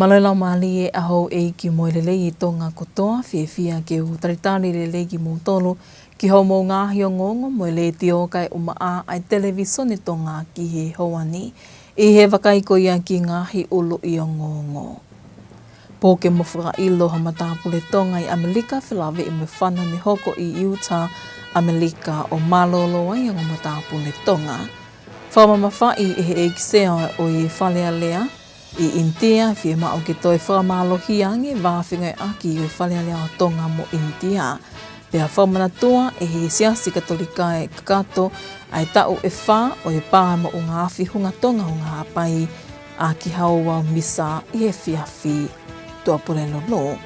Malaila mali e aho e ki moilele I tonga kotoa whiawhia ke u taritari lele ki mōtolo ki hau mō ngāhi o ngongo mo le te o kai uma a ai televisoni tonga ki he hoani I he wakaiko ia ki ngāhi ulu I o ngongo. Pōke mo whakailo Tongatapu le tonga I Amerika whilawe I me whana ni hoko I Utah, Amerika o malolo ai o Tongatapu le tonga. Whamamawhai e he ekisea o I whalea lea I India, whia mao ke toi whamalohi ange wāwhingai aki I whalea lea o tonga mo India. Pea whamanatua e he siasi katolika e kakato ai tau e whā o e pāma o ngā awhi Hunga Tonga o ngā hapai a ki hau wau misa I he whiawhi tua purelolo.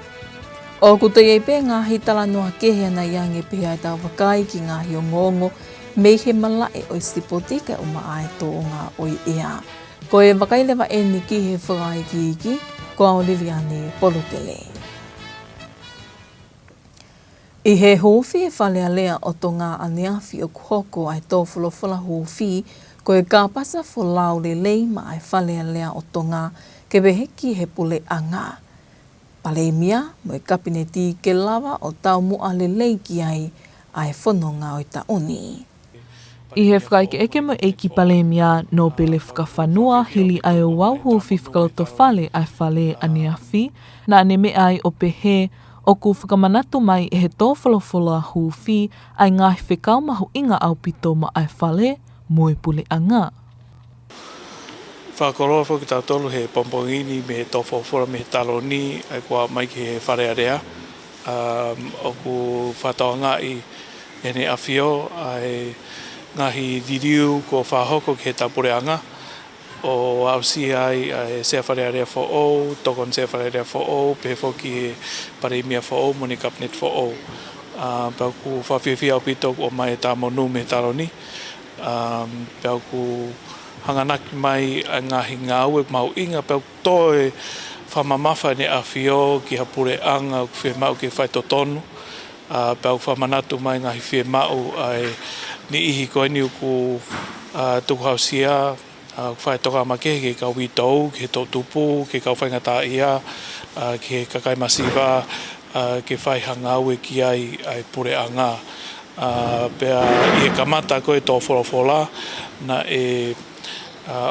O kutoi e pē ngāhi tala noa kehe ana iange pē ai tau wakai ki ngāhi o ngongo mei he malae o I sipotika o maa e tō o ngā oi ea. Ko e wakailewa e ni ki he whakai ki iki, ko au liliane polutele. I he hōwhi e whalea lea o tō ngā aneawhi o kuhoko ai tō whulawhula hōwhi, ko e kāpasa whulau le leima ai whalea lea o tō ngā ke beheki he pule anga. Palemia mo e kapineti ke lawa o tau mua le leiki ai whanonga o I taoni. I he whakaike eke mo eiki palemia no pele whakawhanua hili ai o wauhu whiwhakaloto whale ai whale aneawhi, na ane me ai o pehe o ku whakamanatu mai e he tō whalawhala huwhi ai ngahi whekau mahu inga au pito ma ai whale moe pule anga. Whakoroa whoki tā tolu he pompongini me he tō whawhora me he taloni ai kua mai ki he wharearea. O ku whataonga I ene awhio ai ngahi diriu ko whahoko ki he tapureanga o ausi ai sea wharearea who'o, tokon sea wharearea who'o, pe whoki he paremia who'o, moni kapnet who'o. Pau ku whawhiawhia o pito o mai e tā monu me taloni. Pau ku hanganaki mai a ngahi ngāu e mau inga pau toe whamamafa ne awhio ki hapure anga o whi mau ki whai totonu. Pau whamanatu mai ngahi whi mau ai ni ihi koe ni uku tukuhausia whai toka make ke kau witou, ke tō tupu, ke kau whainga tā ia, ke kakai masiva, ke whai hangau e ki ai pure anga. Pea I kamata koe tō wholofola na e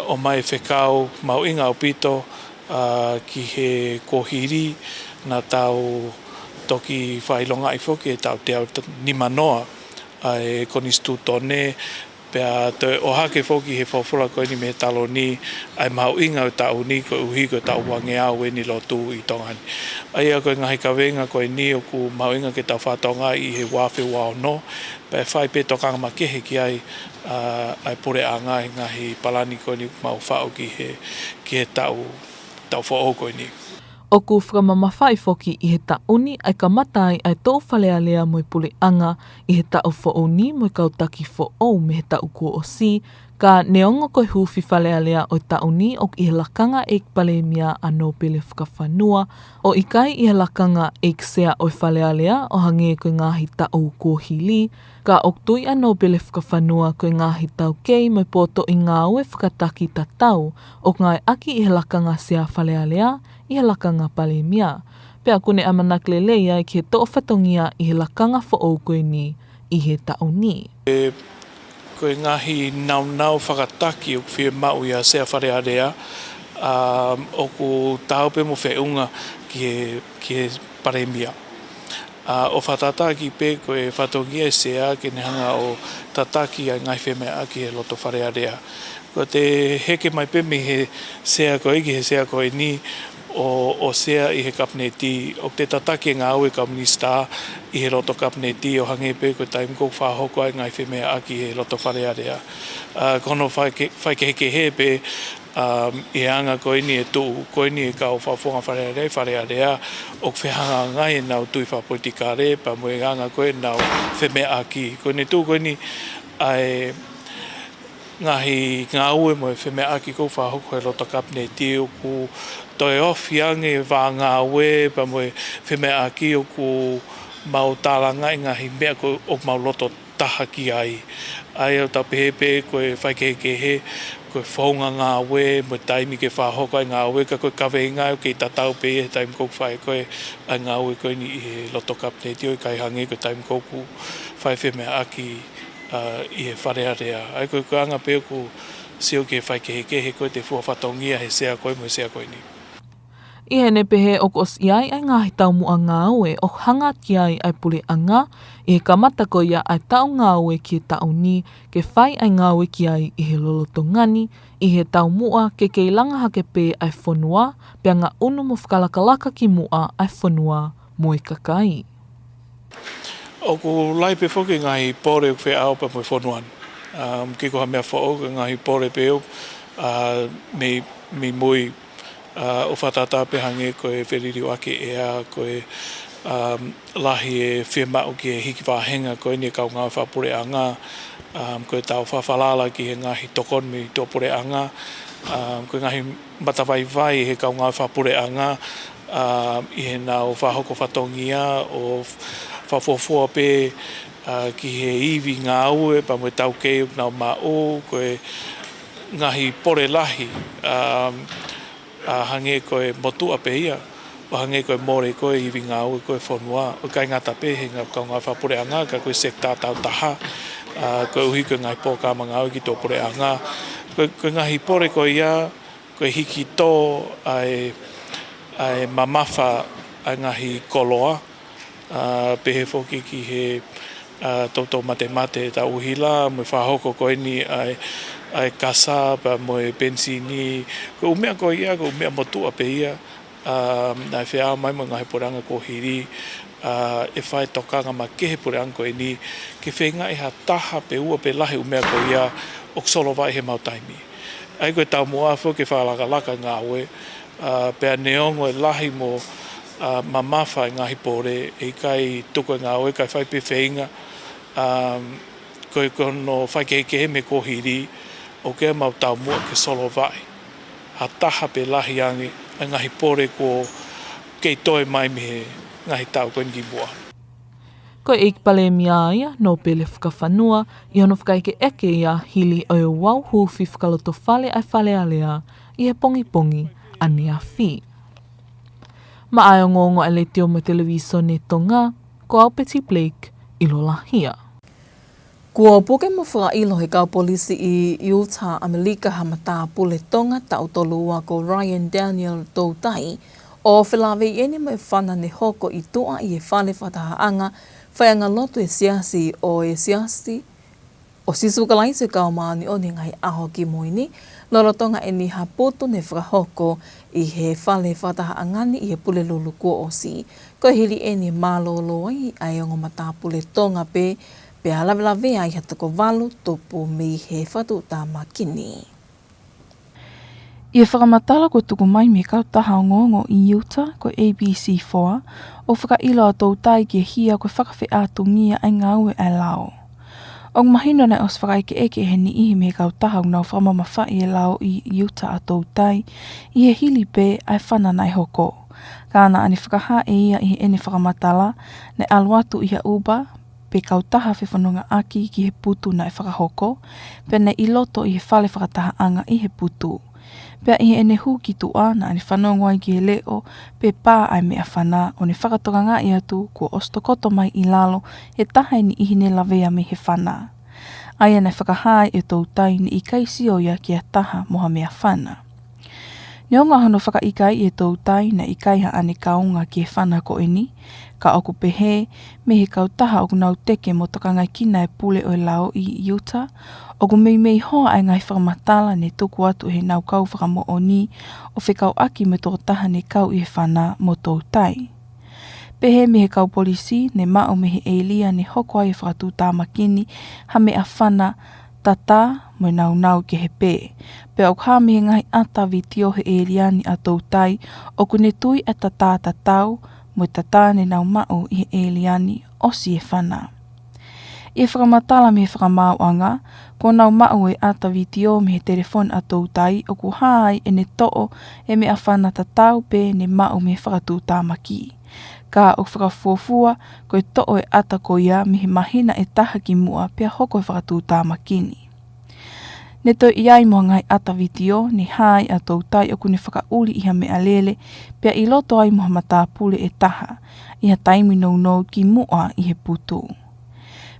o mai whekau mau inga o pito ki he kohiri na tau toki whailonga I whoki e tau te au nimanoa e konistu tone pea te ohake whoki he whawhura koe ni me taloni ai mau inga o tau ni ko uhi ko tau wange au e ni lotu I tongani. Ai a koe ngahi kawenga koe ni o ku mau inga ke tau whatonga I he wawhi wao no pea whai pe tokanga ma kehe ki ai pure anga I ngahi palani koe ni mau whao ki he tau whao koe ni. O ku whakamamawhai whoki I he tauni ai ka matai ai tō whalea lea mo I pule anga I he tau whaoni mo I kautaki whao me he tau kua o si, ka neongo koe huwhi whalea lea o tauni o I he lakanga eik palemia anō pele whakawhanua o I kai I he lakanga eik sea o whalea lea o hange koe ngāhi tau kua hili, ka oktui anō pele whakawhanua koe ngāhi tau kei mo I poto I ngā ue whakataki ta tau o ngai aki I he lakanga sea whalea lea I he lakanga palemia. Pea kone amanakle leia ki he tō whatongia I he lakanga whaou koe ni I he tauni. Koe ngahi nau whakataki o whia mau ia sea wharearea o ku tāupe mo whiunga ki he paremia. O whatataki pe koe whatongia sea ki ne hanga o tataki a ngai whemea ki he loto wharearea. Ko te heke mai pe me he sea koe ki he sea koe ni o sea I he kapneti o te tatake ngā ue kamunista I he roto kapneti o hange pe koe taim kou whahoko ai ngai whemea aki he roto wharearea. Kono whai ke heke he pe I anga koe ni e tuu, koe ni e kau whawhonga wharearea o whehanga ngai e nau tui whapolitikare pa mo e anga koe nau whemea aki. Koe ni tuu koe ni ai ngahi ngā ue mo e whemea aki kou whahoko he roto kapneti o ku toi ofi ange wā ngā ue pa mo e whemea aki o ku mau tālanga I ngahi mea ko o mau loto taha ki ai. Ai au tapehepe koe whaikehe, koe whaunga ngā we, mo taimi ke whahoko ai ngā we, ka koe kaweinga au kei tatau pe e taimi koku whae koe ai ngā we koe ni i he loto kapnetio i kai hange koe taimi koku whae whemea aki i he wharearea. Ai koe koe anga peo ku sio ke whaikehe koe te fuawhatongia he sea koe mo sea koe ni. I hene pehe o ko os iai ai ngahi tau mua ngā ue o hanga ki ai ai pule anga i he kamata ko ia ai tau ngā ue ki he tau ni ke whai ai ngā ue ki ai i he lolotongani i he tau mua ke keilanga hake pē ai whanua pia ngā unu mo whakalakalaka ki mua ai whanua mo i kakai. O ko lai pe whoke ngahi pore o whea au pa mo i whanuan. Ke ko ha mea whao ka ngahi pore peo me moi o whatata pe hange koe wheriri wake ea koe lahi e whemau ki e hiki wāhenga koe ni kau ngā whapure anga koe tau whawhalala ki he ngahi tokon mi tō pure anga koe ngahi matawai vai he kau ngā whapure anga i he nau whahoko whatongia o whafofua pe ki he iwi ngā ue pa mo tau kei nau mā o koe ngahi pore lahi hange koe motu ape ia, o hange koe more koe iwi ngā ue koe whanua, o kai ngata pe he ngā kau ngā whapure anga, ka koe sekta tau taha, koe uhi koe ngai pōkama ngā ue ki tō pure anga, koe ngahi pore koe ia, koe hiki tō ai mamafa ai ngahi koloa, pehe whoki ki he tautou mate ta uhila, mo whahoko koe ni ai kasa pa mo pensini ko umea ko ia ko umea motu ape ia na whea mai mo ngahi poranga ko hiri e whai tokanga ma kehe poranga ko ni ke whenga e ha taha pe ua pe lahi umea ko ia oksolo vai he mautaimi ai koe tau mua fo ke whalakalaka ngā ue pea neongo e lahi mo mamafa ngahi pore e kai tuko ngā ue kai whai pe whenga koe kono whai kehe me ko hiri o ke mau tau mua ke solo vai. Ha taha pe lahi angi a ngahi pore ko kei toe mai me ngahi tau koe ngi mua. Ko eik pale mia ia no pele whakawhanua i hono whakaike eke ia hili o e wau huwhi whakaloto whale ai whale alea i he pongi ane a whi. Ma ai o ngongo a le teo mo televisione Tonga ko au Peti Blake i lo lahia. Kua poke mo whakailo he kau polisi i Utah, Amerika Tongatapu le tonga tau tolu ua ko Ryan Daniel Toutai o whilawe i ene mo e whana ne hoko i toa i e whale whatahaanga whaianga lotu e siasi o sisu kalai se kau maani o ni ngai aho ki moini lorotonga e ni hapoto ne whakahoko i he whale whatahaangani i he pule lulu kua o si ko hili e ni malolo ai ai o Matapu le tonga pe pe alawe ai hatako walu topo me he whatu tā makini. I e whakamatala ko tuku mai me kau taha o ngongo i Utah ko ABC4 o whakailo a Toutai ki hia ko whakawhi ātungia ai ngā ue ai lao. O mahino nei os whakaike eke he ni ihi me kau taha o nau whamamafa i e lao i Utah a Toutai i he hili pe ai whana nai hoko. Kāna ani whakaha e ia i he ene whakamatala nei aluatu i ha uba pe kau taha whanonga aki ki he putu na e whakahoko, pe nei i loto i he whale whakataha anga i he putu. Pea i he ene hu ki tua na ani whanonga i ki he leo, pe pā ai mea whana o ne whakatoka ngā i atu kua ostokoto mai i lalo he taha ni ihi ne lawea me he whana. Ai ane whakahai e Toutai ni i kaisi o ia ki a taha moha mea whana. Neo ngā hono whakaikai e Toutai na i kaiha ane kaunga ki he whana ko eni, ka oku pehe, me he kautaha oku nau teke mo toka ngai kina e pule o lao i Utah, oku mei hoa ai ngai whakamatala ne tuku atu he nau kau whakamo o ni, o whekau aki me toko taha ne kau i he whana mo Toutai. Pehe me he kau polisi, ne mao me he eilia ne hoko ai e whakatu tā makini, ha me a whana tata mo nau ke he pē. Pe au ka me he ngai atawi tio he eiliani a Toutai, oku ne tui e tata tatau, mo tata ne nau mao i he eiliani osi e whana. I e whakamatala me he whakamauanga, ko nau mao e atawi tio me he telefon a Toutai, oku hai e ne to'o e me a whana tatau pe ne mao me whakatu tāmaki. Ka o whakafuafua koe to'o e ata ko ia mi he mahina e taha ki mua pia hoko e whakatū tāmakini. Ne toi iai mua ngai ata vitio ni hai a tautai o kune whakauli iha mea lele pia i loto ai mua matapule e taha iha taimi nou ki mua i he putu.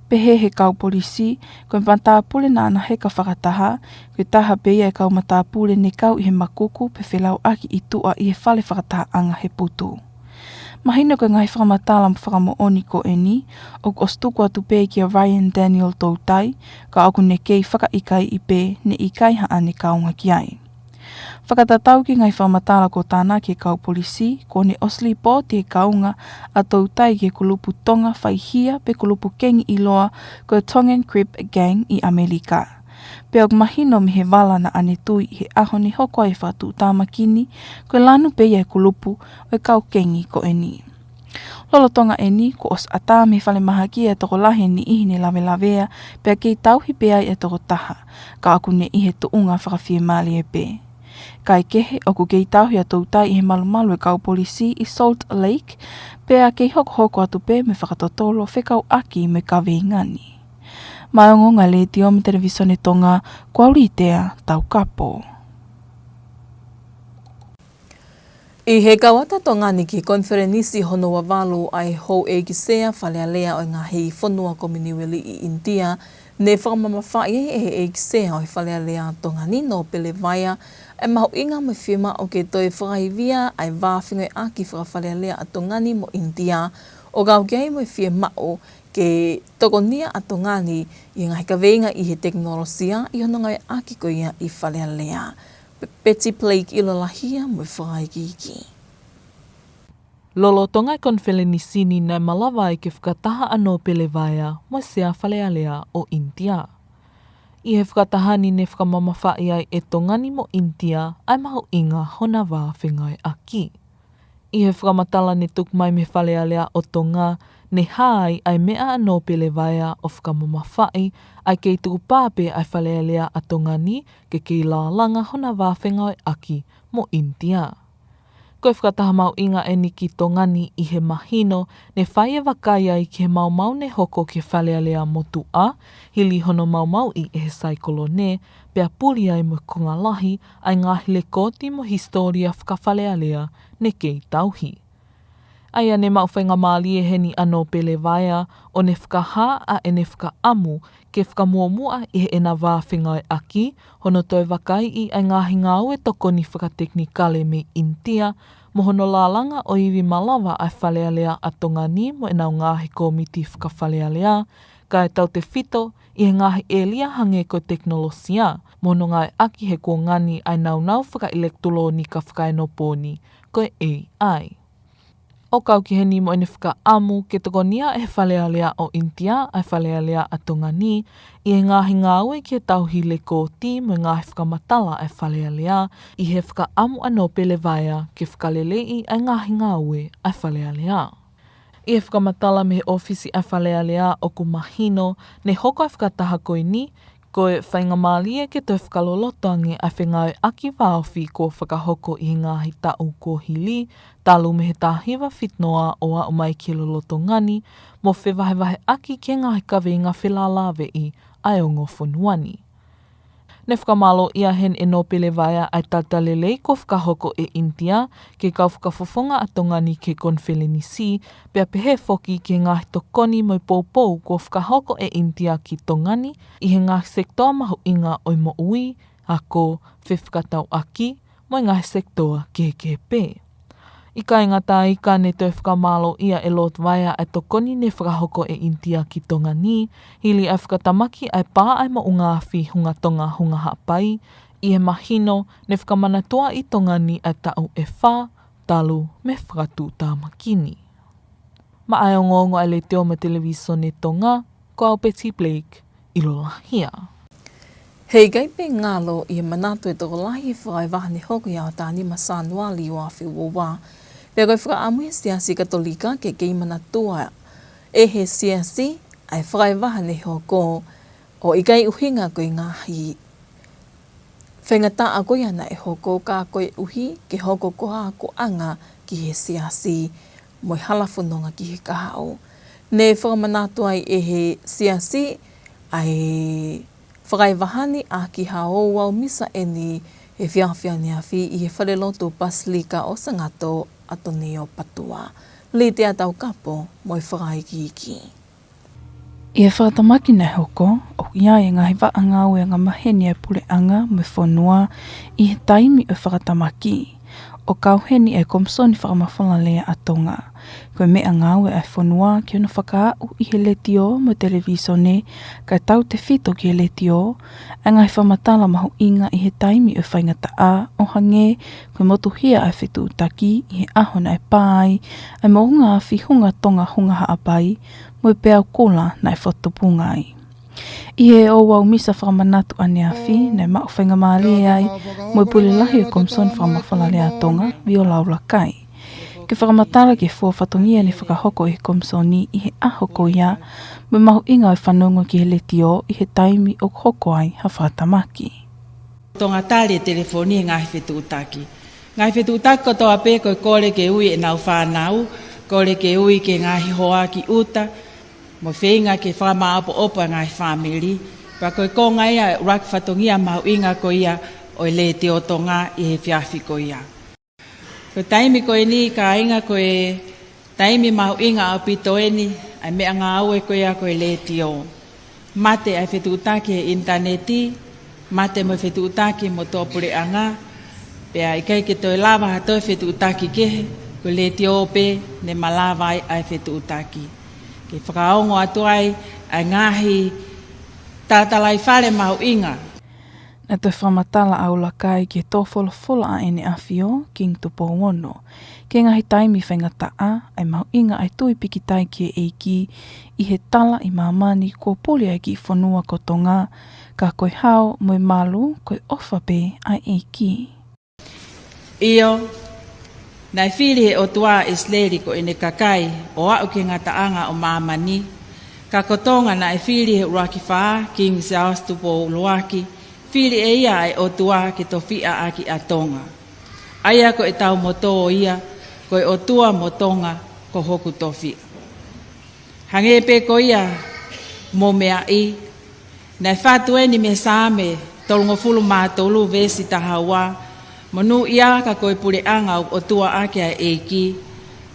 Pehe he kau polisi, koe matapule na ana heka whakataha, koe taha peia e kau matapule ne kau i he makuku pe whelau aki i tua i he whale whakataha anga he putu. Mahina koe ngai whakamatala mwhakamo oni ko e ni, o ostuku atu pē ki a Ryan Daniel tautai, ka aku ne kei whakaikai i pē ne ikai haa ne kaunga ki ai. Whakatatau ki ngai whakamatala ko tāna ki kau polisi, ko ne osli pō te kaunga a tautai ki kulupu Tonga whaihia pe kulupu kengi i loa ko Tonga-India gang i Amerika. Pe o mahino mi he wala na ane tui he aho ni hoko ai whatu tāmakini, koe lanu pe ia kulupu o kau kengi ko e ni. Lolo tonga e ni ko os ata me whale maha ki e toko lahe ni ihi ne lawe lawea pe kei tauhi pe ai e toko taha, ka aku ne ihe tuunga whakawhie mali e pe. Kai kehe o ku kei tauhi a tautai i he malumalu e kau polisi i Salt Lake, pe a kei hoko atu pe me whakatotolo whekau aki me kawe ngani. Maongo ngā le tio me televisione Tonga, kua uritea tau kapo. I he kawata tongani ki konferenisi hono wawalu ai hou e ki sea whalea lea o ngā hei whanua kominiweli i India, ne whakamamawhai e ki sea o whalea lea tongani no pele vaia, e maho inga me whima o ke toi whakaivia ai wāwhingo e aki whakawhalea lea a tongani mo India, o gau gei mo whia mao ke tokonia a tongani i ngā hika veinga i he teknolosia i hono ngai aki ko ia i whalea lea. Peti Plague i lalahia mo whaikiki. Lolo tonga konfelenisini nai malawa i ke whakataha anō pele vaia mo sea whalea lea o India. I he whakatahani ne whakamamawhai ai e tongani mo India ai maho inga hona wā whengai aki. I he whakamatala ne tukmai me whalea lea o Tonga, ne hai ai mea anō pele vaia o whakamamawhai ai kei tuku pāpe ai whalea lea a tongani ke kei la langa hona wāwhengai aki mo India. Koe whakataha mau inga e ni ki tongani i he mahino, ne whai e wakai ai ki he mau ne hoko ke whalea lea motu a, hili hono mau i e he saikolo ne, pea puli ai mo konga lahi ai ngahi le koti mo historia whakawhalea lea ne kei tauhi. Aia ne mau whainga māli e heni anō pele vaia, o ne whakaha a e ne whakaamu ke whakamuamua i he ena wāwhengai aki, hono toi wakai i ai ngahi ngāu e tokoni whakateknikale me India, mo hono lālanga o iwi malawa ai whalea lea a tongani mo enau ngahi komiti whakawhalea lea, ka e tau te whito i he ngahi elia hange ko teknolosia, mo hono ngai aki he ko ngani ai nau whakaelektulo ni ka whakaenoponi, ko AI. O kau ki heni mo ene whakaamu ke tokonia e whalea lea o India ai whalea lea a tongani i e ngahi ngāue ki e tauhi le kōti mo ngahi whakamatala ai whalea lea i he whakaamu anō pele vaia ke whakalelei ai ngahi ngāue ai whalea lea. I he whakamatala me he ofisi ai whalea lea o ku mahino ne hoko ai whakataha koe ni koe whainga mālie ke toi whakalolotangi ai whengai aki wāwhi ko whakahoko i ngahi tau ko hili, talu me he tāhiwa whitnoa o a umai ki lolotongani, mo whewahewahe aki ke ngahi kawe ngā whelalawe i ai o ngofonuani. Ne whakamalo ia hen e no pele vaia ai tatalelei ko whakahoko e India, ke kau whakafofonga a tongani ke konfelenisi, pea pehe foki ke ngahi tokoni moi poupou ko whakahoko e India ki tongani, i he ngahi sektoa mahu inga oi mo ui, ako whewhakatau aki, moi ngahi sektoa KKP. I kai ngata ika ne toi whakamalo ia e lot vaia ai tokoni ne whakahoko e India ki tongani, hili ai whakatamaki ai pā ai mo ungawhi Hunga Tonga hunga hapai, i he mahino ne whakamanatua i tongani ai tau e whā, talu me whakatu tāmakini. Ma ai o ngongo ai le teo me televisione Tonga, ko au Peti Blake, i lolahia. Hei gaipe ngalo i manatu e toko lahi whai wahane hoko i au tāni masanua li o awhi wowa. Pea koe whakaamu he siasi katolika ke kei manatua e he siasi ai whai wahane hoko o i gai uhinga koe ngahi. Whengata a koe ana e hoko ka koe uhi ke hoko koha ko anga ki he siasi moi halafunonga ki he kahao. Ne whakamanatu ai e he siasi ai whakaivahani a ki hao wau misa e ni he whiawhia awhi i he whareloto paslika o sangato atoni o patua. Le te atau kapo moi whakaiki. I e whakatamaki nei hoko, o ia e ngahi waanga ue ngā maheni e pule anga me whanua i he taimi o whakatamaki. O kauheni e komsoni whakamawhana lea a Tonga. Koe mea ngā ue e whanua ki ona whakaau i he letio mo televisone, kai tau te whito ki he letio, e ngahi whamatala mahu inga i he taimi o whaingata a o hange, koe motuhia e whitu utaki i he ahona e pai, e mohunga a Hunga Tonga hunga haapai, mo pēau kola na e whatopungai. I he o wau misa whakamanatu ane awhi, nei mao whainga maale ai, mo pule lahi o komsoni whakamawhala lea Tonga, vi o laula kai. Ke whakamatala ke fua whatongia ni whakahoko i he komsoni i he ahoko ia, mo mahu inga e whanongo ki he letio i he taimi o hoko ai ha whakatamaki. Tongatari e telefoni ngahi whetu utaki. Ngahi whetu utaki ko toa pe koe kore ke ui e nau whanau, kore ke ui ke ngahi hoa ki uta, mo whenga ke whamaapo opa ngai whamiri, pa koe ko ngai a rak whatongia mau inga ko ia o le te o Tonga i he whiawhi ko ia. Ko taimi koe ni ka inga koe taimi mau inga o pito eni, ai mea ngā aue ko ia koe le te o. Mate ai whetu utaki e interneti, mate mo whetu utaki mo tōpure anga, pea i kai ke toi lava ha toi whetu utaki kehe, ko le te o pe ne malawa ai whetu utaki. Ke whakaongo atu ai ngahi tātalai whare mau inga. Na te whamatala au lakai ke tō wholofola a ene awhio, king tupo wono. Ke ngahi taimi whaingata a, ai mau inga ai tui piki tai ki e eiki, i he tala i mamani ko poli ai ki whanua ko Tonga, ka koe hao moi malu koe ofa pe ai eiki. Io, nai whiri he o tua isleri ko ene kakai o au ke ngata anga o mamani. Ka kotonga nai whiri he uraki whaa, king Charles tupo luaki, whiri e ia ai o tua ke to whia aki a Tonga. Aia ko e tau moto o ia, ko e o tua motonga ko hoku to whia. Hange pe ko ia mo mea i, nai whatu eni me sāme, tolungo fulu mātolu vesi tahawa, monu ia ka koe pure anga o tua ake a eiki,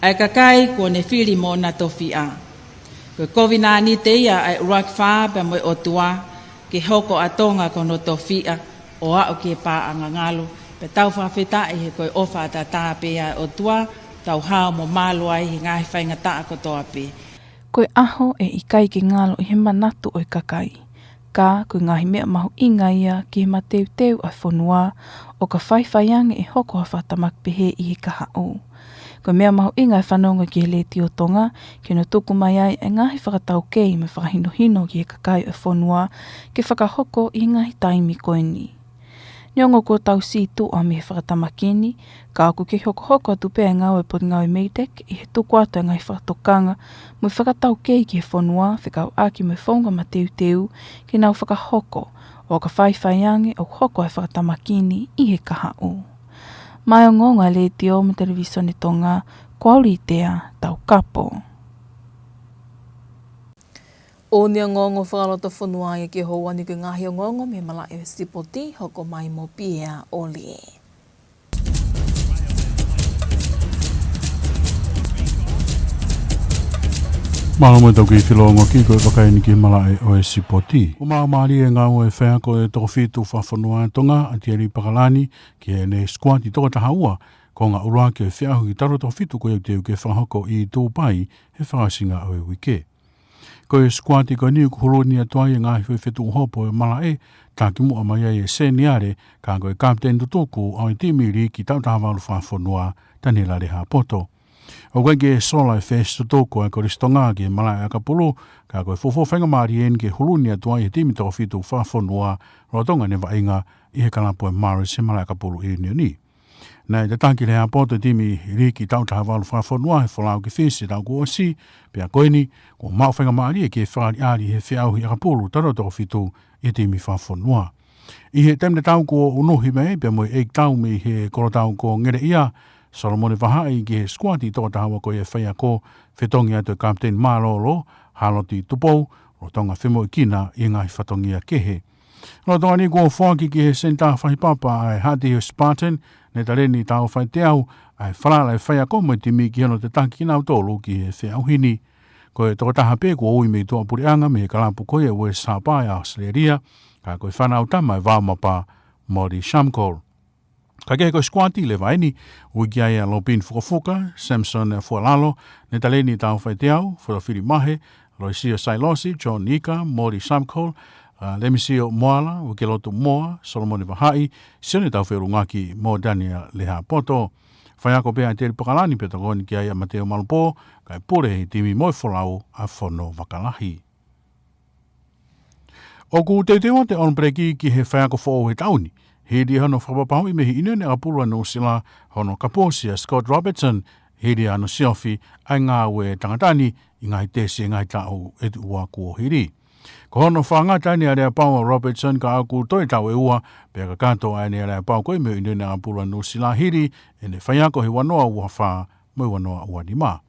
ai kakai ko ne whiri mo na tofi a. Koe kovina ni te ia ai urak whaa pa mo o tua, ke hoko a Tonga kono tofi a, o a o ke pā anga ngalo, pe tau whawheta i he koe ofa ta tā pe a o tua, tau hao mo malu ai he ngahi whainga taa ko toa pe. Koe aho e ikai ke ngalo i he manatu o i kakai. Ka koe ngahi mea mahu inga ia ki he mateu teu ai whanua o ka whaiwhaiange e hoko a whatamak pehe i he kaha o. Koe mea mahu inga e whanonga ki he le tio Tonga, ki no tuku mai ai e ngahi whakatau kei me whakahinohino ki he kakai o whanua ke whakahoko i ngahi taimi koe ni. Niongo ko tau si tu a me he whakatamakini, ka aku ke hoko atu pēa ngau e pot ngau e meidek i he tuku atu e ngai whakatokanga, mo whakatau kei ki he whanua, whikau aki me whaunga ma teu ki nau whakahoko, o ka whaiwhaiange o hoko e whakatamakini i he kaha o. Mai o ngonga le tio me televisione Tonga, kwauri tea tau kapo. O nia ngongo whakarota whanua i ke hoa ni ke ngahi o ngongo me mala e sipoti hoko mai mo pia o lie. Maha mo tau ki whilongo ki koe whakaini ki mala e o e sipoti. O maa maari e ngā o e whea ko e toko whitu whawhanua Tonga a tiari pakalani ki e ne squad i toko tahaua ko ngā urua ki e whiahu ki taro toko whitu ko e teu ke whahoko i tūpai he whakasinga o e wike. Ko e squad i ko niu kuhuloni atuai e ngāhi whetu hopo e mala e tā ki mua mai e seniare ka koe kapten tutoku au e timiri ki tautahawalu whawhanua tani la reha poto. O koe ke sola e whes tutoku e koristonga ki e mala e akapulu ka koe fofo whenga maari en ke huluni atuai e timi toko whitu whawhanua rotonga ne wainga i he kalapo e maris e mala e akapulu i ni. Nei, te tanki lea poto timi riki tautaha walu whawhanua he whalau ki whisi tau kuosi, pia koeni, ko mau whenga maari e ke whakari ari he whiau hi akapulu taro toko whitu i timi whawhanua. I he temne tau ko unuhi mei, pia moi eik tau mi he koro tau ko ngere ia, Solomone Vahai ki he squati tō tahawa ko e whaia ko whetongi atu Captain Malolo, haloti tupou, o tonga whimo i kina i ngai whatongia kehe. No tonga ni kua whaki ki he senta whaipapa ai hati he Spartan, ne tareni tau whai te au, ai whalala e whaia ko mo timi ki hano te taki nau tōlu ki he whiauhini. Ko e toko taha pē kua ui me toa purianga me he kalapu koe e ue sāpai a Australia, ka koe whanau tama e wāmapa Mori Shamkol. Ka kehe koe squati le vaini, ui ki ai a Lopin Fukafuka, Samson Fualalo, ne taleni tau whai te au, Furawhiri Mahe, Loisia Sailosi, John Nika, Mori Shamkol, Lemisio Moala, Ukelotu Moa, Solomone Vahai, sione tau wherungaki Mo Daniel Leha Poto. Whaiako pēa te pakalani petagoni ki ai a Mateo Malpo, kai pure hei timi moi wholau a whono wakalahi. O ku te te onbreki ki he whaiako whoo he tauni, he di hano whapapau i mehi inene a pulua no sila hono kaposia Scott Robertson, he di ano siofi ai ngā ue tangatani i ngai tesi ngai tau etu ua kuo hiri. Ko hono whangatani a rea Paula Robertson ka aku toi tau e ua, pia ka kato ai ne rea pau koe meo inene a pulua no sila hiri, e ne whaiako he wanoa ua wha, moi wanoa ua ni maa.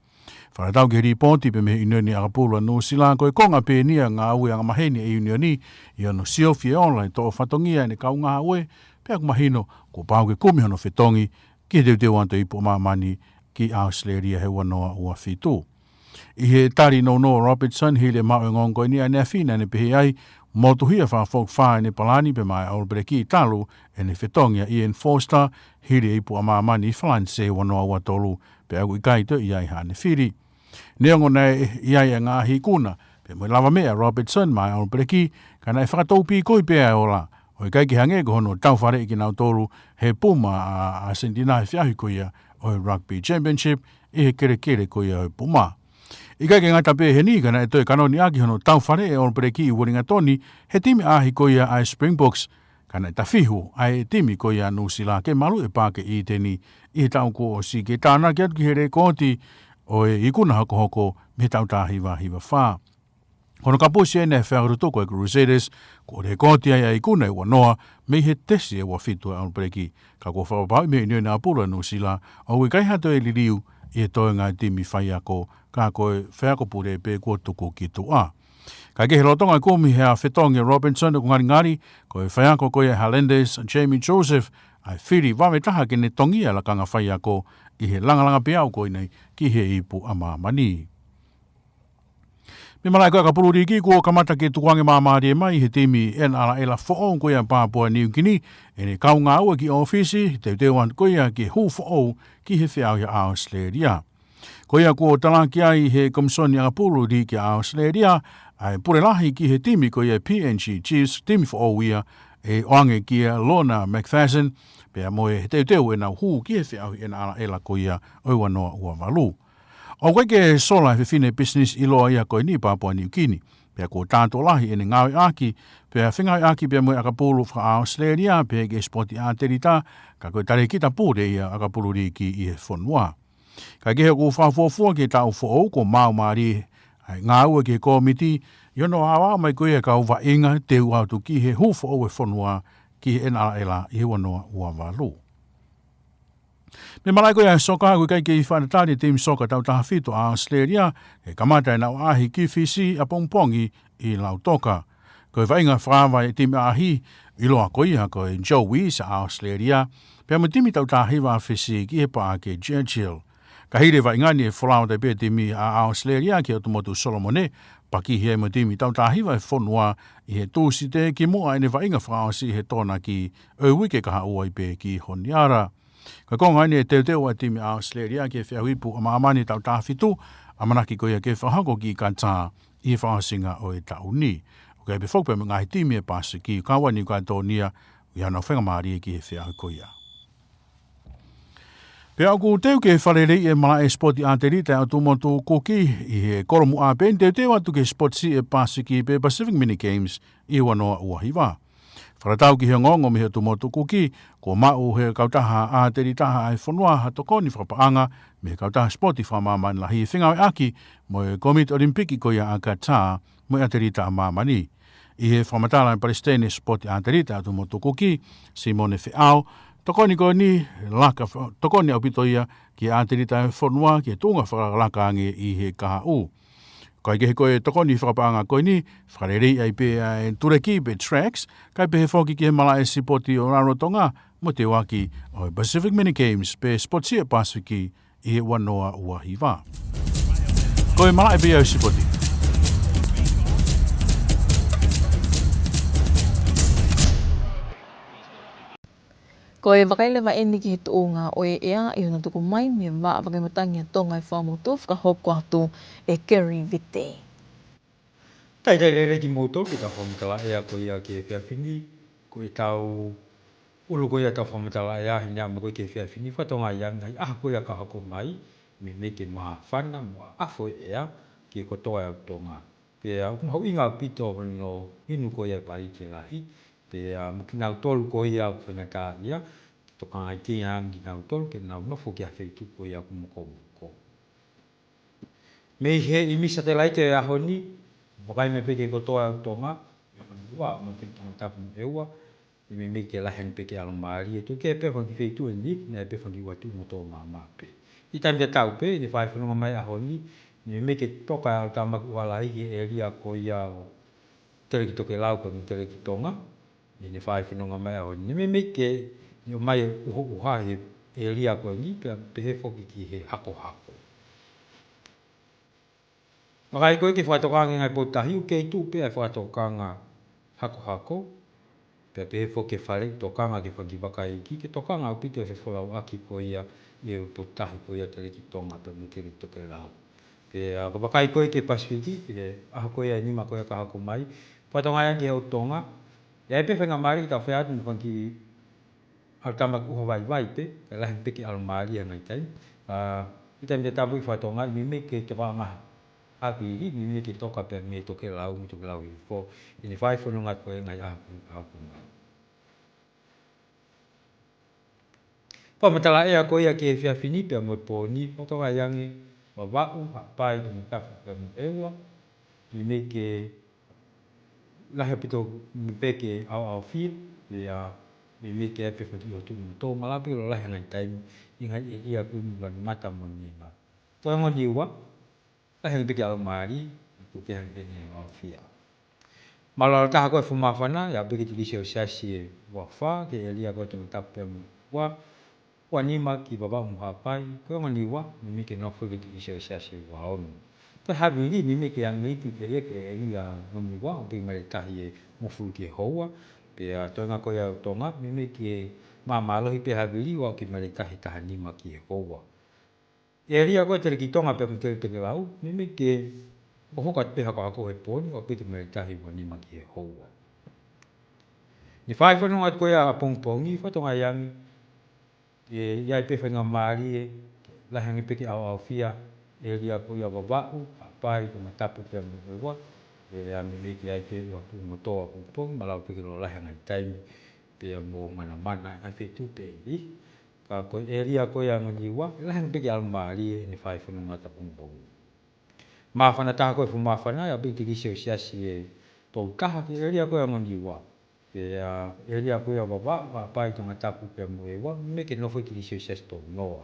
Whanatau ki ripoti pe mehe inene a pulua no sila koe konga pe nia ngā ue anga maheni e unioni, i ano siofi e online to whatongia ne kau ngā ue, pia kumahino ko pau ke kumi hono whetongi, ki he teo anto ipo mamani ki Australia he wanoa ua whitu. I he tari no Robertson hi le mao ngongo ni ane whina ne pehe ai, motuhia wha folk whae ne palani pe mai aulbreki i talu e ne whetongia Ian Foster hi le ipo mamani i Flanse wanoa ua tolu pe au i kaito i ai hane whiri. Neongo nei i ai a ngā hikuna, pe mo lava mea Robertson mai aulbreki, ka nei whakataupi koi pea ola. O i kai ki hange ko hono tau whare i ki nau tolu he puma a sentina he whiahi koia o Rugby Championship i he kere koia o puma. I kai ki ngata pē he ni kana e toi kanoni aki hono tau whare e onpereki i Waringa Toni he timi ahi koia ai Springboks kana e tawhihu ai timi koia Nusila ke malu e pāke i teni i he tau ko o si ke tāna ki atu ki he rekoti o e ikuna hoko me tau tā hiwa wha. Kono ka pusi e ne whaurutoko e Crusaders, ko re koti ai ikuna e wanoa, me he tesi e wafitu e onpereki, ka ko whapapau me inyo na apura Nusila, au i kai hato e liriu i e toi ngā timi whai ako, ka koe whaiako pure pe kua tuku ki tua. Ka ke he rotonga kumi hea whetongi Robinson ko ngari, koe whaiako koe Highlanders Jamie Joseph, ai whiri wame taha ke ne tongia la kanga whaiako i he langalanga peau koe nei ki he ipu ama mani. Me malai koe ka pururi ki kua kamata ke tukuange mamari e mai he timi NRL ela fo'o koe a Papua New Guinea e ne kau ngā ua ki ofisi te teuan koe ki hu fo'o ki he whiau ya Australia. Koe a kua talaki ai he komsoni a pururi ki Australia ai purelahi ki he timi koe PNG Chiefs timi fo'o ia e oange ki Lorna McPherson pea moe he teu e nau hu ki he whiau NRL koe oi wanoa ua walu. O koe ke sola he whine business iloa ia koe ni Papua New Guinea. Pea ko tātou lahi e ne ngāwe aki, pea whingawe aki pea moe akapulu wha Australia, pea ke spoti a terita, ka koe tare kita pūre ia akapulu riki i he whanua. Ka ke he ko whawhuafua ke tau who'o ko maumari ngā ua ke komiti, iono awa mai koe ka uwa inga te uautu ki he hu who'o e whanua ki he NRL i he wanoa ua walu. Me malai koe a soka koe kai ke i whanatari team soka tau taha whito a Australia e kamata e nau ahi ki whisi a pongpongi i lautoka. Koe whainga whaawa e team ahi i loa koe ha koe Joe Weiss a Australia pia mo timi tau taha hiwa whisi ki he paa ke Churchill. Ka hire whaingani e wholao te pia timi a Australia ki automotu Solomone paki he mo timi tau taha hiwa e whonua i he tūsi te ki mua e ne whainga whaasi he tōna ki wike kaha ua i pe ki Honiara. Ka konga ni e teo a timi a Australia ke whiawipu a maamani tau tāwhitu, a manaki koia ke whahako ki kanta i whahasinga o e tauni. O kei pe whokpe me ngahi timi e pasi ki kawani ka tōnia i ana whenga maari ki he whiahu koia. Pe au teo ke wharerei e mala e spoti a te rita au tumotu koki i he koromu a pen teo atu ke spoti e pasi ki pe Pacific Mini Games i wanoa uahiwa. Wharatau ki he ngongo mi he tumotu kuki, ko mau he kautaha a te ritaha ai whanua hatokoni whapaanga, me he kautaha spoti whamamani la hi whingawe aki, mo e Komite Olimpiki koia a Qatar, mo e a te rita a mamani. I he whamatala i Palestine spoti a te rita a tumotu kuki, Simone Feao, Tokoni ko ni laka, tokoni au pitoia ki āteri tai whanua ki tūnga whakalaka ange I he kaha u. Kai ke he koe tokoni whakapaanga koe ni, whakarerei ai pe tureki pe tracks, kai pe he whoki ki he mala e sipoti o Hunga Tonga, mo te waki o Pacific Mini Games pe Sportsia Pasifiki I he wanoa ua hiwa. Koe mala e pe au sipoti. Ko e wakailewa eni ki he toonga o e ea I huna tuku mai me wa wakaimatangi a tonga I whamotu whakahop ko atu e Kerry Vite. Tai rere ki moto ki ta whamatala ea ko ia ki e whiawhini, ko e tau ulu ko ia tau whamatala ea he nea mo ko ke whiawhini, whatonga ia ngai aha ko ia ka hako mai, me ke maha whana mo afo ea ki e kotoa au tonga. Pea hau inga pito no inu ko ia pari ke lahi, pea mkinau tolu ko ia au whanaka ia, toka ngai ki angi nau tolu ke nau nofo ki a whaitu ko ia kumoko moko. Me he I misa te laite e aho ni, wakai me peke kotoa au tonga, wa mo te Tongatapu eua, me me ke laheng peke alomari, e tu ke pe whanki whaitu e ni, ne pe whanki watu mo tō mama pe. I taim te tau pe, ni whai whanunga mai aho ni, me ke toka au tamaku wala hiki e ria ko ia o tere ki toke lau pa mi tere ki tonga, ni whai whanunga mai aho ni. Me ke ni o mai uho uha e ria ko ni, pe he whoki ki he hako hako. Wakai koe ki whaitokanga ngai potahi, u kei tū pe ai whaitokanga hako hako, pe he whoke whare, tokanga ke whaki wakai ki, ke tokanga au pito e whawau aki ko ia, I e potahi ko ia tere ki tonga, pe mi tere ki toke lau. Pe wakai koe ke Pasifiki, pe aha koe ia nima koe ka hako mai, whaitonga ia ki heo tonga, ia e pe whenga mari ki tau wheatu ni whanki au tamak uho vai vai pe, ka lahi peke alomari a ngai taim. I taim te tabu I whaitonga, me ke te wanga hapi mi ke toka pe me toke lau I fo, ini whai whanunga koe ngai hako ngai. Whamatala ea ko ia ke whiawhini pe mo pōni, whatonga iangi wawau, hapai, Tongatapu pe mo eua, me ke lahi pito mi peke au whia, me ke epe whaki o tu mo tō malapi lo lahi ngai taimi, I ngai e ia kuni lani mata mo nima. Toi ngoni ua, lahi ngai peke alomari, ko ke hangi pene au whia. Malala taha koe whumawhana, ia peke tilisi o siasi e wawha, ke e lia koe Tongatapu pe mo ua, ua nima ki wawau mo hapai, koe ngoni ua, me ke nofo ke tilisi o siasi e waonu. Toi hawiri, me ke angipi ke ia ke e lia ngoni ua, o peke maritahi e mofuru ke hoa, pe toi ngā koe au tonga, me ke mamalohi pe hawiri, ua ke maritahi taha nima ki e hoa. E lia koe tere ki tonga pe mo tere toke lau, me ke hoka te hako hako he pōni, o peke maritahi ua nima ki e hoa. Ni whai whanunga koe a pongpongi, whatonga iangi, iai pe whenga maari e, lahi peke au whia, e ria ko ia wawau, hapai, Tongatapu pe mo eua, e me ke ai pe watu mo toa pongpongi, malau peke lo lahi ngai taimi, pe mo mana mana, ai whetu pe I. Ka koe e ria ko ia ngoni ua, lahi peke alomari e, ni whai whanunga ta pongpongi. Mawhana taha koe whumawhana, ia peke tilisi o siasi e tautaha, ke e ria ko ia ngoni ua. Pe e ria ko ia wawau, hapai, Tongatapu pe mo eua, me ke nofo tilisi o siasi tō noa.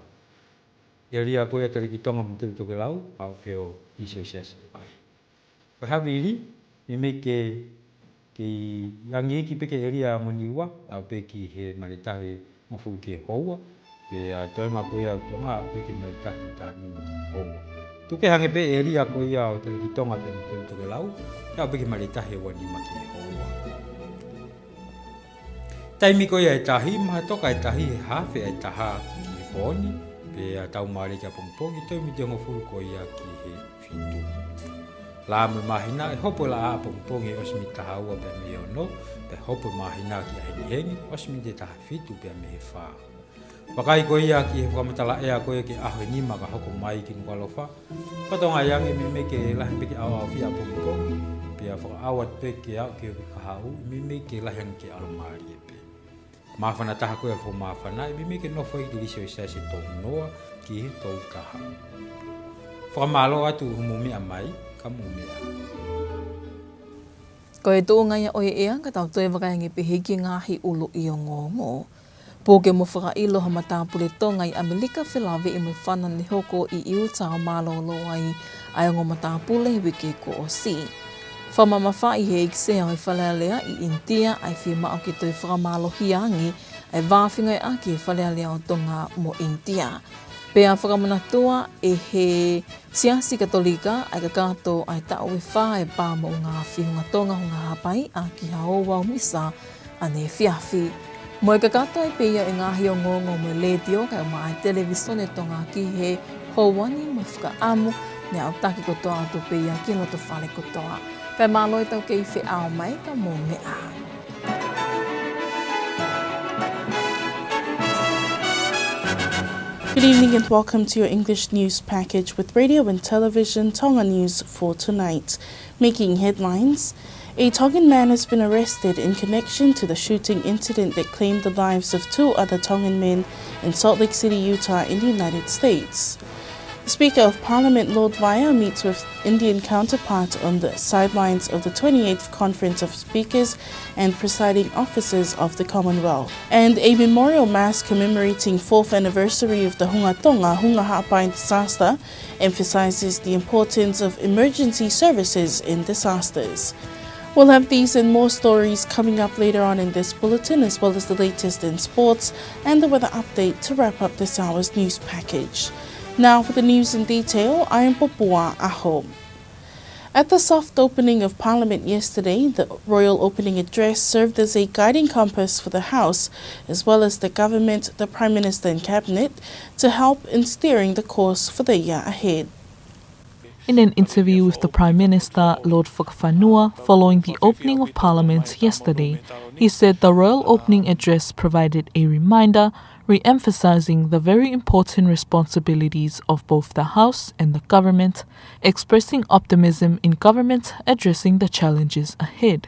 E ria ko ia tere ki tonga mo tere toke lau, au peo tilisi o siasi. Ko hawiri, me ke yangi iki peke e ria ngoni ua, au peke he maritahi mofuru ke hoa, pe toi ngā ko ia tonga, au peke maritahi taha nima ki hoa. Tuke hange pe e ria ko ia o tere ki tonga pe mo tere toke lau, au peke maritahi ua nima ki hoa. Taimi ko ia e tahi, maha toka e tahi he hawhi e taha ki he pōni, pe tau maare kia pongpongi, toi mi te ngofuru ko ia ki he whitu. La me mahina, e hopo la a pongpongi osmi taha ua pe me ono, pe hopo mahina ki a hengi hengi, osmi te taha whitu pe me he wha. Wakai ko ia ki he whamatala ea ko ia ki aho nima ka hoko mai ki Nuku'alofa, patonga iangi me ke lahi peke au whia pongpongi, pe a whakaawat peke au ki ka hau, me ke lahi ki alomari e pe. Mawhana taha koe fo mawhana, me ke nofo I tilisi o siasi tō noa ki he tō taha. Whakamalo atu humumi a mai, ka mumea. Ko e tō ngai o ea, ka tau toi wakaingi pe hiki ngāhi ulo I o ngō. Pōke mo whakailo ha matapule Tonga I Amerika whilawe I mo whana ni hoko I Utah malolo ai o ngō matapule he wiki ko o si. Whamamawha I he ikse au I whalealea I India ai whima au ki toi whakamalohiangi ai wāwhinga I aki whalealea o Tonga mo India. Pea whakamanatua e he siasi katolika ai ka kato ai tau e wha e pā mo ngā whihunga Tonga hunga hapai a ki hao wau misa ane whiawhi. Mo e ka kato ai peia e ngahi o ngongo mo ledio kai o mai televisone Tonga ki he houani mo whaka amu ne au taki kotoa atu peia ki loto whale kotoa. Kai māloi tau kei whi ao mai ka mō mea. Good evening and welcome to your English news package with radio and television Tonga News for tonight. Making headlines, a Tongan man has been arrested in connection to the shooting incident that claimed the lives of 2 other Tongan men in Salt Lake City, Utah in the United States. The Speaker of Parliament, Lord Vaya, meets with Indian counterpart on the sidelines of the 28th Conference of Speakers and Presiding Officers of the Commonwealth. And a memorial mass commemorating 4th anniversary of the Hunga Tonga disaster emphasizes the importance of emergency services in disasters. We'll have these and more stories coming up later on in this bulletin, as well as the latest in sports and the weather update to wrap up this hour's news package. Now for the news in detail, I am Popua Aho. At the soft opening of Parliament yesterday, the royal opening address served as a guiding compass for the House, as well as the government, the Prime Minister and Cabinet, to help in steering the course for the year ahead. In an interview with the Prime Minister, Lord Whakawhanua, following the opening of Parliament yesterday, he said the royal opening address provided a reminder, re-emphasizing the very important responsibilities of both the House and the government, expressing optimism in government addressing the challenges ahead.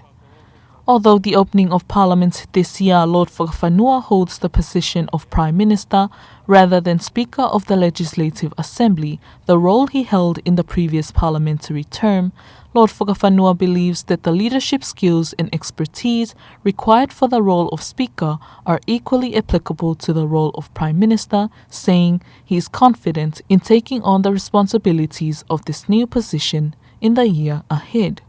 Although the opening of Parliament this year, Lord Whakawhanua holds the position of Prime Minister rather than Speaker of the Legislative Assembly, the role he held in the previous parliamentary term, Lord Whakawhanua believes that the leadership skills and expertise required for the role of Speaker are equally applicable to the role of Prime Minister, saying he is confident in taking on the responsibilities of this new position in the year ahead.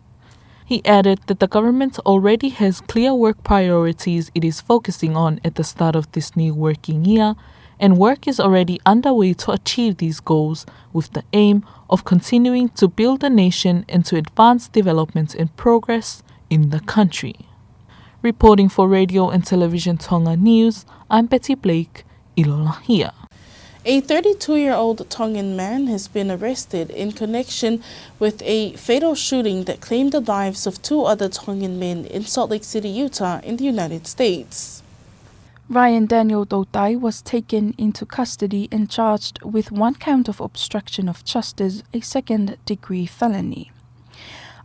He added that the government already has clear work priorities it is focusing on at the start of this new working year, and work is already underway to achieve these goals with the aim of continuing to build the nation and to advance development and progress in the country. Reporting for Radio and Television Tonga News, I'm Betty Blake, Ilolahia. A 32-year-old Tongan man has been arrested in connection with a fatal shooting that claimed the lives of 2 other Tongan men in Salt Lake City, Utah in the United States. Ryan Daniel Dotai was taken into custody and charged with 1 count of obstruction of justice, a second-degree felony.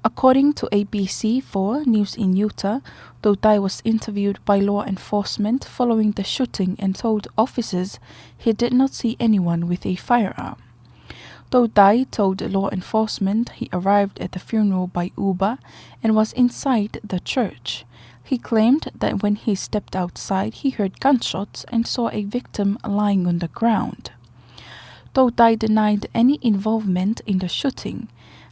According to ABC4 News in Utah, Dotai was interviewed by law enforcement following the shooting and told officers he did not see anyone with a firearm. Dotai told law enforcement he arrived at the funeral by Uber and was inside the church. He claimed that when he stepped outside, he heard gunshots and saw a victim lying on the ground. Dotai denied any involvement in the shooting.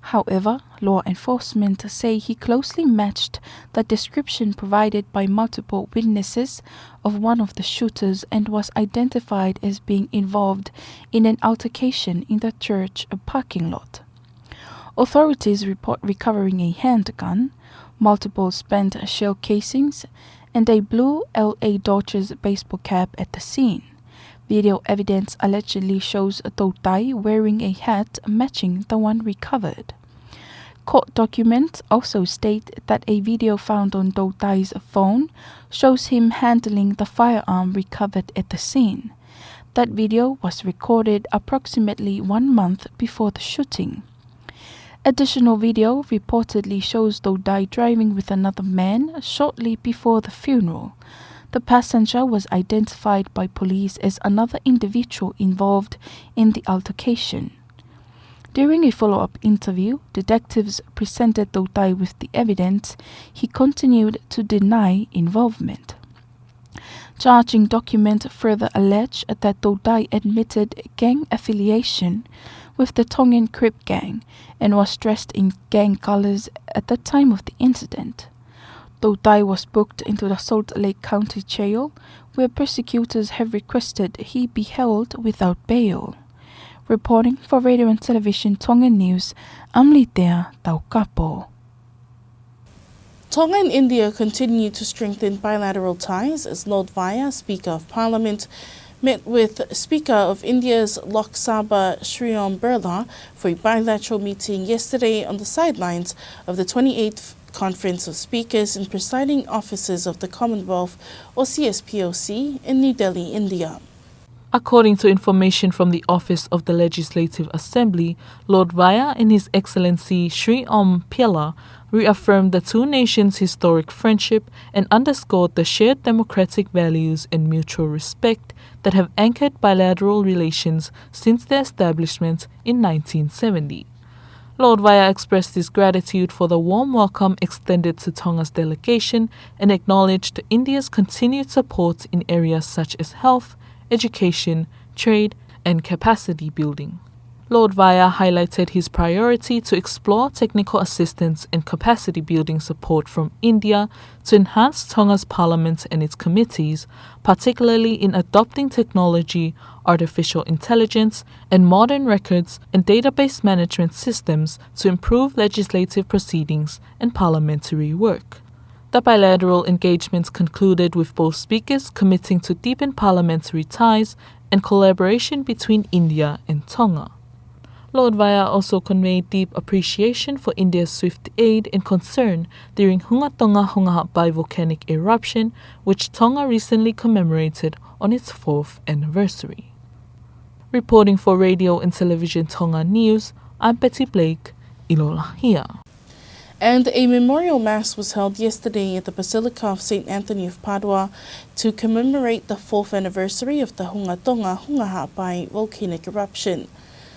However, law enforcement say he closely matched the description provided by multiple witnesses of one of the shooters and was identified as being involved in an altercation in the church parking lot. Authorities report recovering a handgun, multiple spent shell casings, and a blue LA Dodgers baseball cap at the scene. Video evidence allegedly shows Dotai wearing a hat matching the one recovered. Court documents also state that a video found on Dotai's phone shows him handling the firearm recovered at the scene. That video was recorded approximately 1 month before the shooting. Additional video reportedly shows Dotai driving with another man shortly before the funeral. The passenger was identified by police as another individual involved in the altercation. During a follow-up interview, detectives presented Dotai with the evidence. He continued to deny involvement. Charging document further allege that Todai admitted gang affiliation with the Tongan Crip gang and was dressed in gang colors at the time of the incident. Todai was booked into the Salt Lake County Jail, where prosecutors have requested he be held without bail. Reporting for Radio and Television Tongan News, I'm Litea Taukapo. Tonga and India continue to strengthen bilateral ties as Lord Vaya, Speaker of Parliament, met with Speaker of India's Lok Sabha Sri Om Birla for a bilateral meeting yesterday on the sidelines of the 28th Conference of Speakers and Presiding Officers of the Commonwealth, or CSPOC, in New Delhi, India. According to information from the Office of the Legislative Assembly, Lord Vaya and His Excellency Sri Om Birla reaffirmed the two nations' historic friendship and underscored the shared democratic values and mutual respect that have anchored bilateral relations since their establishment in 1970. Lord Vaya expressed his gratitude for the warm welcome extended to Tonga's delegation and acknowledged India's continued support in areas such as health, education, trade, and capacity building. Lord Vaya highlighted his priority to explore technical assistance and capacity building support from India to enhance Tonga's parliament and its committees, particularly in adopting technology, artificial intelligence, and modern records and database management systems to improve legislative proceedings and parliamentary work. The bilateral engagements concluded with both speakers committing to deepen parliamentary ties and collaboration between India and Tonga. Lord Vaya also conveyed deep appreciation for India's swift aid and concern during Hunga Tonga volcanic eruption, which Tonga recently commemorated on its 4th anniversary. Reporting for Radio and Television Tonga News, I'm Betty Blake, Ilola Hia. And a memorial mass was held yesterday at the Basilica of St. Anthony of Padua to commemorate the 4th anniversary of the Hunga Tonga volcanic eruption.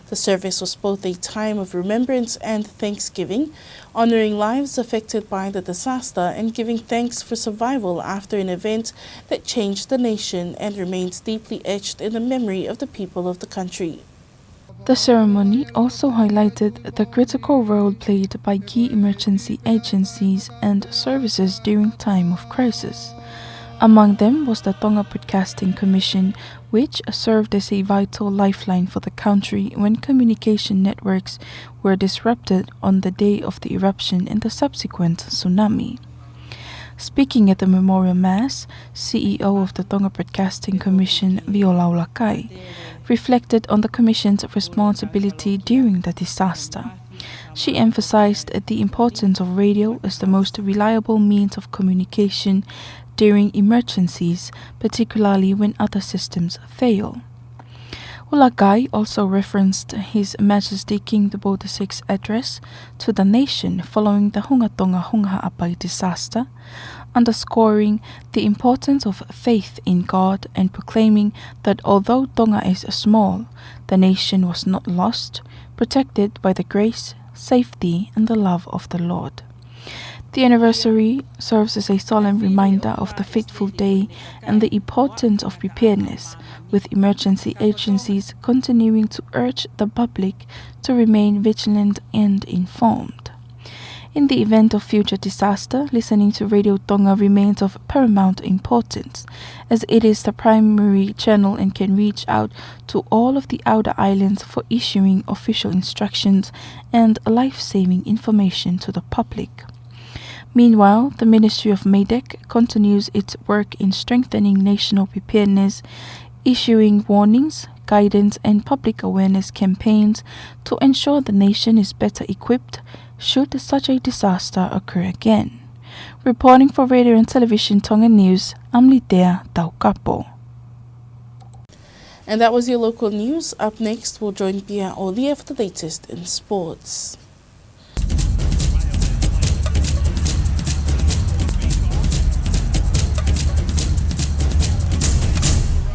The service was both a time of remembrance and thanksgiving, honoring lives affected by the disaster and giving thanks for survival after an event that changed the nation and remains deeply etched in the memory of the people of the country. The ceremony also highlighted the critical role played by key emergency agencies and services during time of crisis. Among them was the Tonga Broadcasting Commission, which served as a vital lifeline for the country when communication networks were disrupted on the day of the eruption and the subsequent tsunami. Speaking at the Memorial Mass, CEO of the Tonga Broadcasting Commission, Viola Ulakai, reflected on the Commission's responsibility during the disaster. She emphasized the importance of radio as the most reliable means of communication during emergencies, particularly when other systems fail. Ulakai also referenced His Majesty King Bodo VI's address to the nation following the Hunga Tonga disaster, underscoring the importance of faith in God and proclaiming that although Tonga is small, the nation was not lost, protected by the grace, safety, and the love of the Lord. The anniversary serves as a solemn reminder of the fateful day and the importance of preparedness, with emergency agencies continuing to urge the public to remain vigilant and informed. In the event of future disaster, listening to Radio Tonga remains of paramount importance, as it is the primary channel and can reach out to all of the outer islands for issuing official instructions and life-saving information to the public. Meanwhile, the Ministry of MADEC continues its work in strengthening national preparedness, issuing warnings, guidance, and public awareness campaigns to ensure the nation is better equipped should such a disaster occur again. Reporting for Radio and Television Tonga News, I'm Litea Taukapo. And that was your local news. Up next, we'll join Pia Olia for the latest in sports.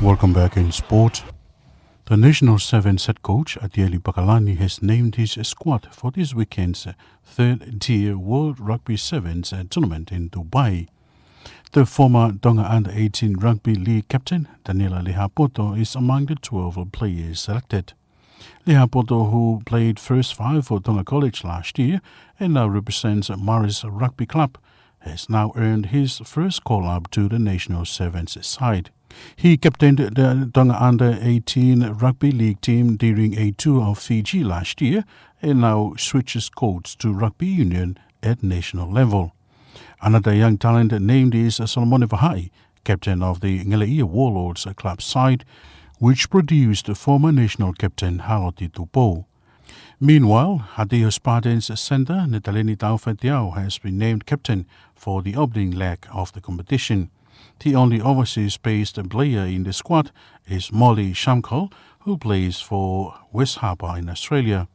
Welcome back in sport. The National Sevens head coach Atieli Pakalani has named his squad for this weekend's third-tier World Rugby Sevens tournament in Dubai. The former Tonga Under-18 Rugby League captain, Daniela Lehapoto, is among the 12 players selected. Lehapoto, who played first five for Tonga College last year and now represents Morris Rugby Club, has now earned his first call-up to the national sevens side. He captained the Tonga Under-18 Rugby League team during a tour of Fiji last year and now switches codes to rugby union at national level. Another young talent named is Solomon Vahai, captain of the Ngeleia Warlords club side, which produced former national captain Haloti Tupo. Meanwhile, Hadeo Spartans centre Netaleni Taufetiao has been named captain for the opening leg of the competition. The only overseas-based player in the squad is Molly Shamkol, who plays for West Harbour in Australia.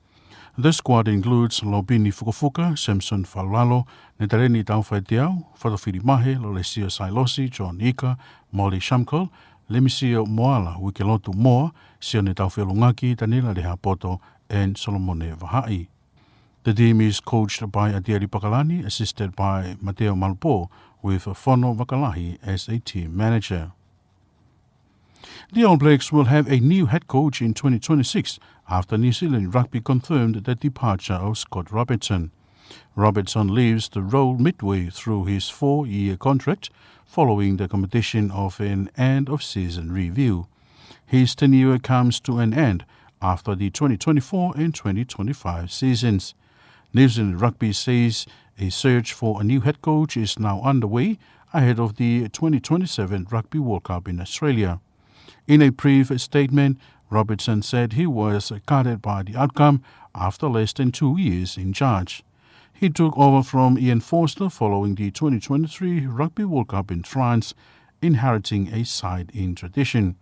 The squad includes Lobini Fukufuka, Samson Falalo, Netaleni Taufetiao, Fotofiri Mahe, Lolesio Sailosi, John Ika, Molly Shamkol, Lemisio Moala, Wikilotu Moa, Sione Taufelungaki, Daniela Lehapoto, and Solomone Vahai. The team is coached by Adiari Pakalani, assisted by Mateo Malpo, with Fono Vakalahi as a team manager. The All Blacks will have a new head coach in 2026 after New Zealand Rugby confirmed the departure of Scott Robertson. Robertson leaves the role midway through his 4-year contract following the completion of an end-of-season review. His tenure comes to an end after the 2024 and 2025 seasons. New Zealand Rugby says a search for a new head coach is now underway ahead of the 2027 Rugby World Cup in Australia. In a brief statement, Robertson said he was gutted by the outcome after less than 2 years in charge. He took over from Ian Forster following the 2023 Rugby World Cup in France, inheriting a side in tradition.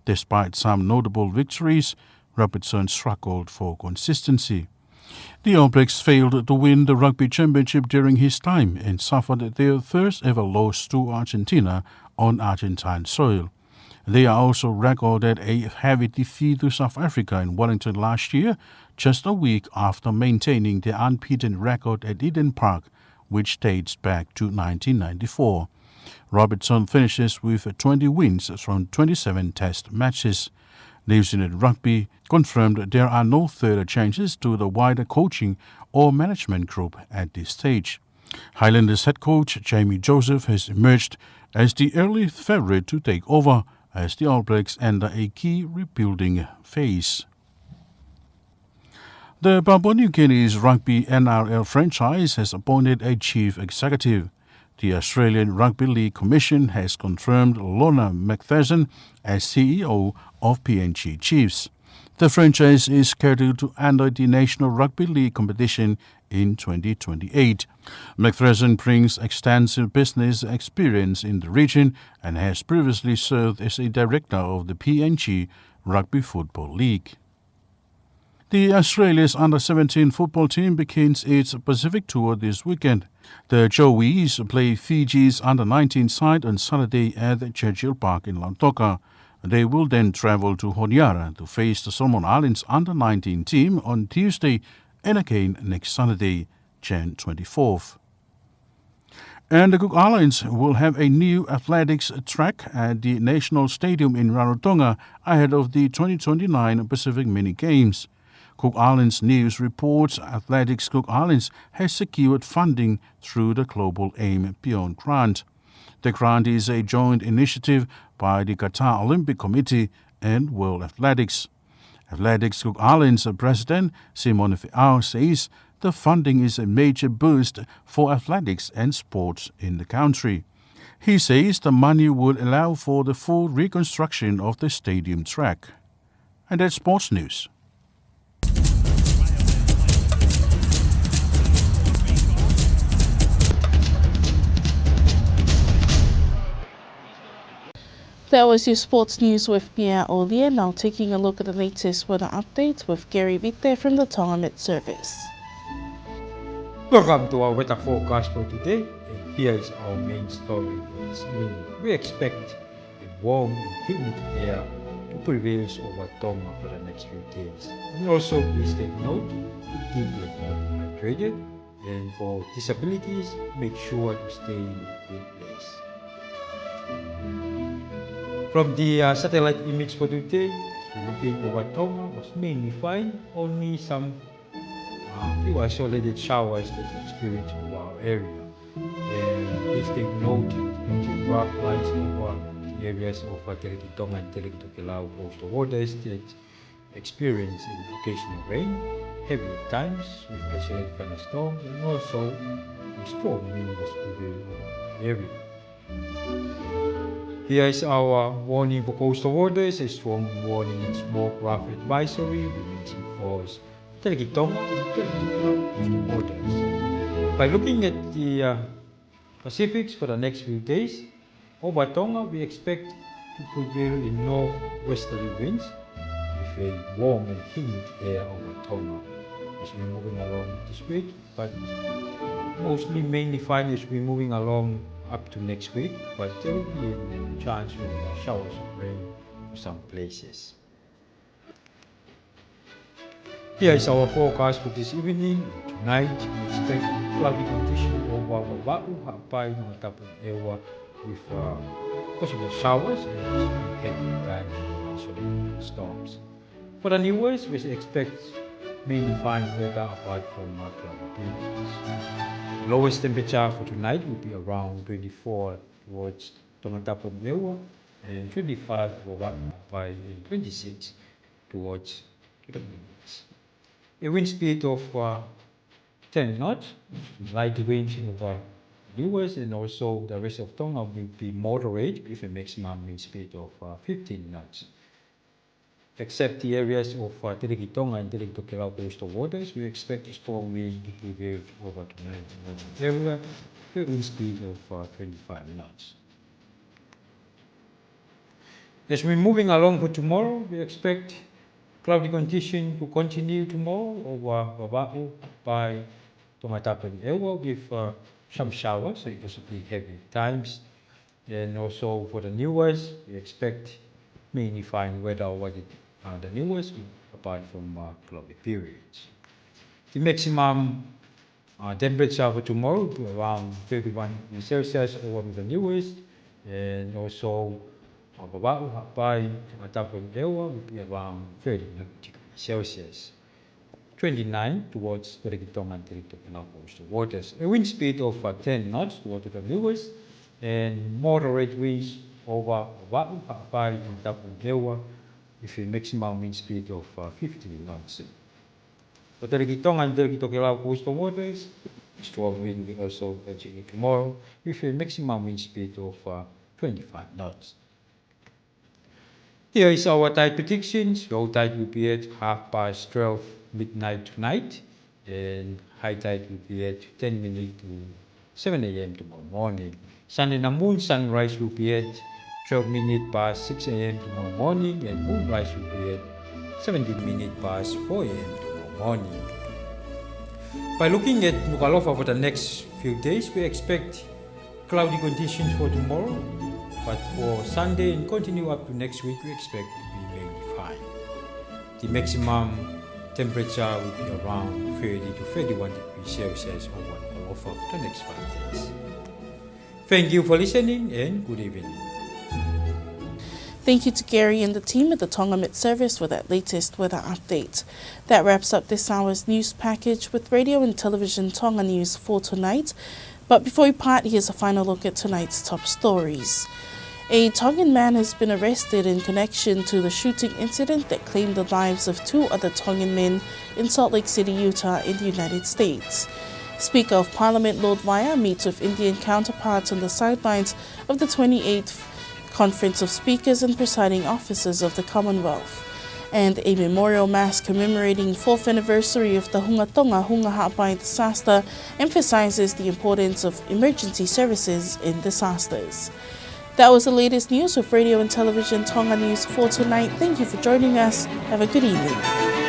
Despite some notable victories, Robertson struggled for consistency. The All Blacks failed to win the Rugby Championship during his time and suffered their first ever loss to Argentina on Argentine soil. They are also recorded a heavy defeat to South Africa in Wellington last year, just a week after maintaining their unbeaten record at Eden Park, which dates back to 1994. Robertson finishes with 20 wins from 27 test matches. New Zealand Rugby confirmed there are no further changes to the wider coaching or management group at this stage. Highlanders head coach Jamie Joseph has emerged as the early favourite to take over as the All Blacks enter a key rebuilding phase. The Papua New Guinea's Rugby NRL franchise has appointed a chief executive. The Australian Rugby League Commission has confirmed Lorna McPherson as CEO of PNG Chiefs. The franchise is scheduled to enter the National Rugby League competition in 2028. McPherson brings extensive business experience in the region and has previously served as a director of the PNG Rugby Football League. The Australia's Under-17 football team begins its Pacific tour this weekend. The Joeys play Fiji's Under-19 side on Saturday at Churchill Park in Lautoka. They will then travel to Honiara to face the Solomon Islands Under-19 team on Tuesday and again next Saturday, Jan 24th. And the Cook Islands will have a new athletics track at the National Stadium in Rarotonga ahead of the 2029 Pacific Mini Games. Cook Islands News reports Athletics Cook Islands has secured funding through the Global Aim Beyond Grant. The grant is a joint initiative by the Qatar Olympic Committee and World Athletics. Athletics Cook Islands President Simon Feau says the funding is a major boost for athletics and sports in the country. He says the money would allow for the full reconstruction of the stadium track. And that's sports news. That was your sports news with Mia Olia. Now taking a look at the latest weather updates with Gary Vite from the Tonga Met Service. Welcome to our weather forecast for today, and here is our main story for this evening. We expect a warm and humid air to prevail over Tonga for the next few days. And also, please take note to keep yourself hydrated, and for disabilities, make sure to stay in a good place. From the satellite image for today, looking over Tonga was mainly fine. Only some few isolated showers that experienced over our area. And please take note that the rock lies over the areas of Tonga and Tokelau coastal waters that experience occasional rain, heavy at times with isolated thunderstorms, and also a strong wind was prevailing over the area. Here is our warning for coastal waters, a strong warning and small craft advisory remains in force. Tonga coastal waters. By looking at the Pacifics for the next few days, over Tonga we expect to prevail in northwesterly winds with a warm and humid air over Tonga as we're moving along this week, but mostly mainly fine as we're moving along up to next week, but there will be a chance of showers of rain for some places. Here is our forecast for this evening. Tonight, we expect cloudy conditions over Wawa'u, Ha'apai, Tongatapu, Ewa with possible showers and heavy times and isolated storms. For the New Year's, we expect mainly fine weather apart from cloudy periods. Lowest temperature for tonight will be around 24 towards Tongatapu and Ewa, and 25 for Wa'apai, and 26 towards the winds. A wind speed of 10 knots, light winds over Lewis, and also the rest of Tonga will be moderate with a maximum wind speed of 15 knots. Except the areas of Tonga and Tokelau coastal waters, we expect a strong wind to prevail over tonight. Area, a wind speed of 25 knots. As we're moving along for tomorrow, we expect cloudy conditions to continue tomorrow over Wawa'u by Tongatapu and Ewa with some showers, so possibly heavy times. And also for the New Year's, we expect mainly fine weather over the New Year's apart from cloudy periods. The maximum temperature for tomorrow will be around 31 degrees Celsius over the New Year's, and also Wawa'u by Tongatapu and Ewa will be around 30 degrees Celsius. 29 towards Tonga and Tokelau coastal waters. A wind speed of 10 knots towards the Lewis, and moderate winds over Wa'u, Ha'apai, and Tongatapu and Ewa with a maximum wind speed of 15 knots. For Tonga and Tokelau coastal waters, strong wind will also continue tomorrow with a maximum wind speed of 25 knots. Here is our tide predictions. Low tide will be at 12:30 midnight tonight, and high tide will be at 10 minutes to 7 a.m. tomorrow morning. Sun and the moon sunrise will be at 12 minutes past 6 a.m. tomorrow morning, and moonrise will be at 17 minutes past 4 a.m. tomorrow morning. By looking at Nuku'alofa for the next few days, we expect cloudy conditions for tomorrow, but for Sunday and continue up to next week, we expect to be mainly fine. The maximum temperature will be around 30 to 31 degrees Celsius over Nuku'alofa for the next 5 days. Thank you for listening, and good evening. Thank you to Gary and the team at the Tonga Met Service for that latest weather update. That wraps up this hour's news package with radio and television Tonga News for tonight. But before we part, here's a final look at tonight's top stories. A Tongan man has been arrested in connection to the shooting incident that claimed the lives of 2 other Tongan men in Salt Lake City, Utah, in the United States. Speaker of Parliament Lord Vaya meets with Indian counterparts on the sidelines of the 28th Conference of Speakers and Presiding Officers of the Commonwealth. And a memorial mass commemorating 4th anniversary of the Hunga Tonga Hunga Ha'apai disaster emphasizes the importance of emergency services in disasters. That was the latest news with radio and television Tonga News for tonight. Thank you for joining us. Have a good evening.